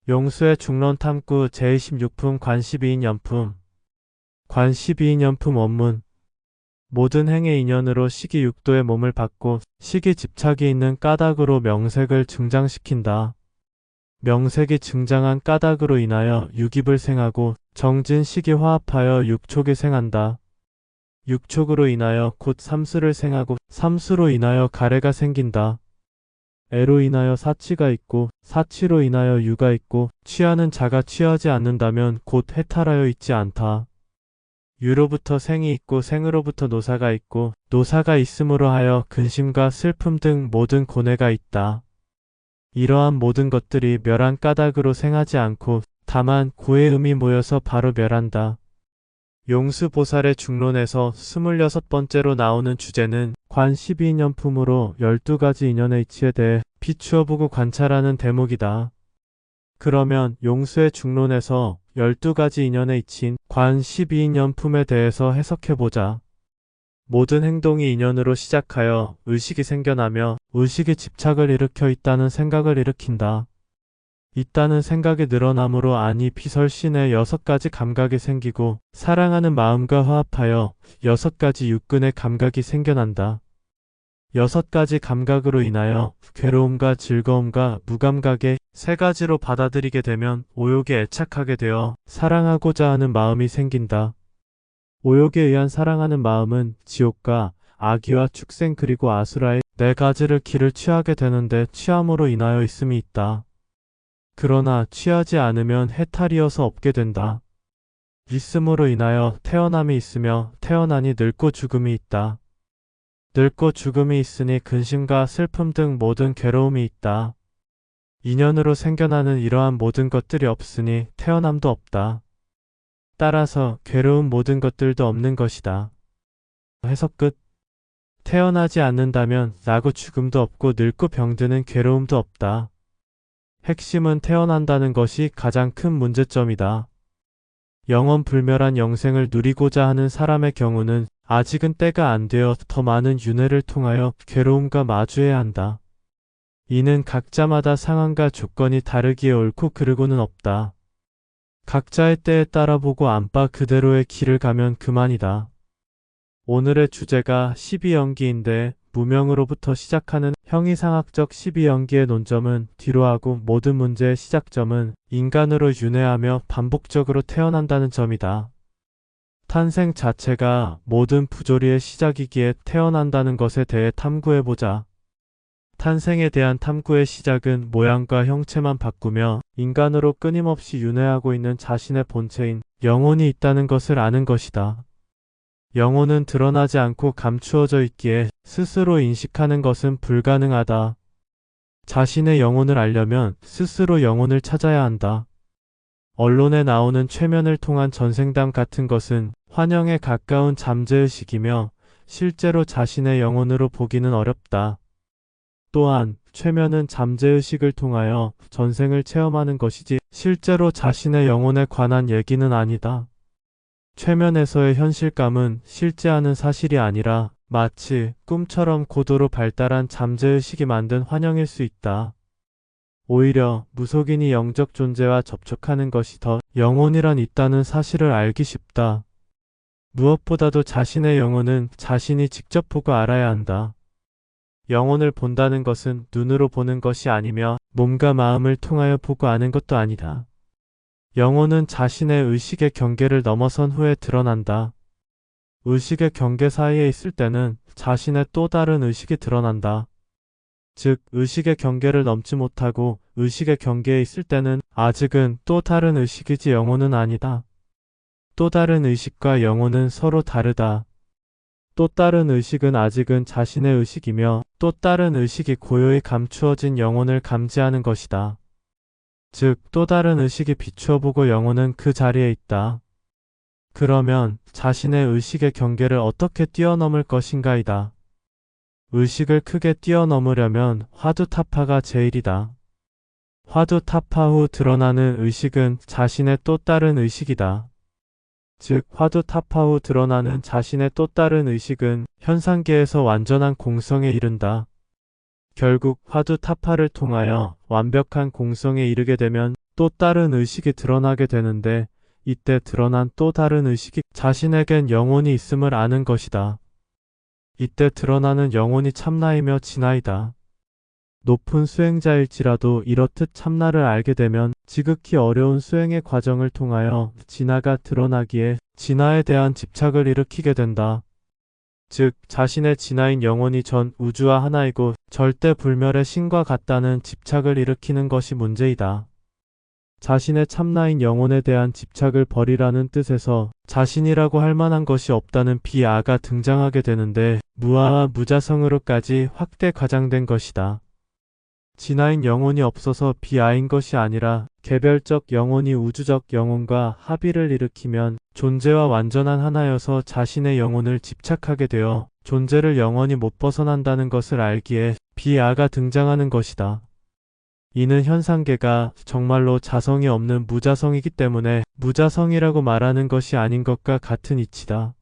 용수의 중론 탐구 제26품 관 12인연품 관 12인연품 원문 모든 행의 인연으로 식이 육도의 몸을 받고 식이 집착이 있는 까닭으로 명색을 증장시킨다. 명색이 증장한 까닭으로 인하여 육입을 생하고 정진 식이 화합하여 육촉이 생한다. 육촉으로 인하여 곧 삼수를 생하고 삼수로 인하여 가래가 생긴다. 애로 인하여 사취가 있고 사취로 인하여 유가 있고 취하는 자가 취하지 않는다면 곧 해탈하여 있지 않다. 유로부터 생이 있고 생으로부터 노사가 있고 노사가 있음으로 하여 근심과 슬픔 등 모든 고뇌가 있다. 이러한 모든 것들이 멸한 까닭으로 생하지 않고 다만 고의 음이 모여서 바로 멸한다. 용수보살의 중론에서 26번째로 나오는 주제는 관 12인연품으로 12가지 인연의 이치에 대해 비추어 보고 관찰하는 대목이다. 그러면 용수의 중론에서 12가지 인연의 이치인 관 12인연품에 대해서 해석해보자. 모든 행동이 인연으로 시작하여 의식이 생겨나며 의식이 집착을 일으켜 있다는 생각을 일으킨다. 있다는 생각이 늘어남으로 아니 비설신의 6가지 감각이 생기고 사랑하는 마음과 화합하여 6가지 육근의 감각이 생겨난다. 6가지 감각으로 인하여 괴로움과 즐거움과 무감각의 3가지로 받아들이게 되면 오욕에 애착하게 되어 사랑하고자 하는 마음이 생긴다. 오욕에 의한 사랑하는 마음은 지옥과 아기와 축생 그리고 아수라의 4가지를 길을 취하게 되는데 취함으로 인하여 있음이 있다. 그러나 취하지 않으면 해탈이어서 없게 된다. 있음으로 인하여 태어남이 있으며 태어나니 늙고 죽음이 있다. 늙고 죽음이 있으니 근심과 슬픔 등 모든 괴로움이 있다. 인연으로 생겨나는 이러한 모든 것들이 없으니 태어남도 없다. 따라서 괴로운 모든 것들도 없는 것이다. 해석 끝. 태어나지 않는다면 나고 죽음도 없고 늙고 병드는 괴로움도 없다. 핵심은 태어난다는 것이 가장 큰 문제점이다. 영원 불멸한 영생을 누리고자 하는 사람의 경우는 아직은 때가 안 되어 더 많은 윤회를 통하여 괴로움과 마주해야 한다. 이는 각자마다 상황과 조건이 다르기에 옳고 그르고는 없다. 각자의 때에 따라 보고 안바 그대로의 길을 가면 그만이다. 오늘의 주제가 12연기인데 무명으로부터 시작하는 형이상학적 12연기의 논점은 뒤로 하고 모든 문제의 시작점은 인간으로 윤회하며 반복적으로 태어난다는 점이다. 탄생 자체가 모든 부조리의 시작이기에 태어난다는 것에 대해 탐구해보자. 탄생에 대한 탐구의 시작은 모양과 형체만 바꾸며 인간으로 끊임없이 윤회하고 있는 자신의 본체인 영혼이 있다는 것을 아는 것이다. 영혼은 드러나지 않고 감추어져 있기에 스스로 인식하는 것은 불가능하다. 자신의 영혼을 알려면 스스로 영혼을 찾아야 한다. 언론에 나오는 최면을 통한 전생담 같은 것은 환영에 가까운 잠재의식이며 실제로 자신의 영혼으로 보기는 어렵다. 또한 최면은 잠재의식을 통하여 전생을 체험하는 것이지 실제로 자신의 영혼에 관한 얘기는 아니다. 최면에서의 현실감은 실제하는 사실이 아니라 마치 꿈처럼 고도로 발달한 잠재의식이 만든 환영일 수 있다. 오히려 무속인이 영적 존재와 접촉하는 것이 더 영혼이란 있다는 사실을 알기 쉽다. 무엇보다도 자신의 영혼은 자신이 직접 보고 알아야 한다. 영혼을 본다는 것은 눈으로 보는 것이 아니며 몸과 마음을 통하여 보고 아는 것도 아니다. 영혼은 자신의 의식의 경계를 넘어선 후에 드러난다. 의식의 경계 사이에 있을 때는 자신의 또 다른 의식이 드러난다. 즉, 의식의 경계를 넘지 못하고 의식의 경계에 있을 때는 아직은 또 다른 의식이지 영혼은 아니다. 또 다른 의식과 영혼은 서로 다르다. 또 다른 의식은 아직은 자신의 의식이며 또 다른 의식이 고요히 감추어진 영혼을 감지하는 것이다. 즉, 또 다른 의식이 비추어 보고 영혼은 그 자리에 있다. 그러면 자신의 의식의 경계를 어떻게 뛰어넘을 것인가이다. 의식을 크게 뛰어넘으려면 화두타파가 제일이다. 화두타파 후 드러나는 의식은 자신의 또 다른 의식이다. 즉, 화두타파 후 드러나는 자신의 또 다른 의식은 현상계에서 완전한 공성에 이른다. 결국 화두타파를 통하여 완벽한 공성에 이르게 되면 또 다른 의식이 드러나게 되는데 이때 드러난 또 다른 의식이 자신에겐 영혼이 있음을 아는 것이다. 이때 드러나는 영혼이 참나이며 진화이다. 높은 수행자일지라도 이렇듯 참나를 알게 되면 지극히 어려운 수행의 과정을 통하여 진화가 드러나기에 진화에 대한 집착을 일으키게 된다. 즉 자신의 진화인 영혼이 전 우주와 하나이고 절대 불멸의 신과 같다는 집착을 일으키는 것이 문제이다. 자신의 참나인 영혼에 대한 집착을 버리라는 뜻에서 자신이라고 할 만한 것이 없다는 비아가 등장하게 되는데 무아와 무자성으로까지 확대 과장된 것이다. 진화인 영혼이 없어서 비아인 것이 아니라 개별적 영혼이 우주적 영혼과 합의를 일으키면 존재와 완전한 하나여서 자신의 영혼을 집착하게 되어 존재를 영원히 못 벗어난다는 것을 알기에 비아가 등장하는 것이다. 이는 현상계가 정말로 자성이 없는 무자성이기 때문에 무자성이라고 말하는 것이 아닌 것과 같은 이치다.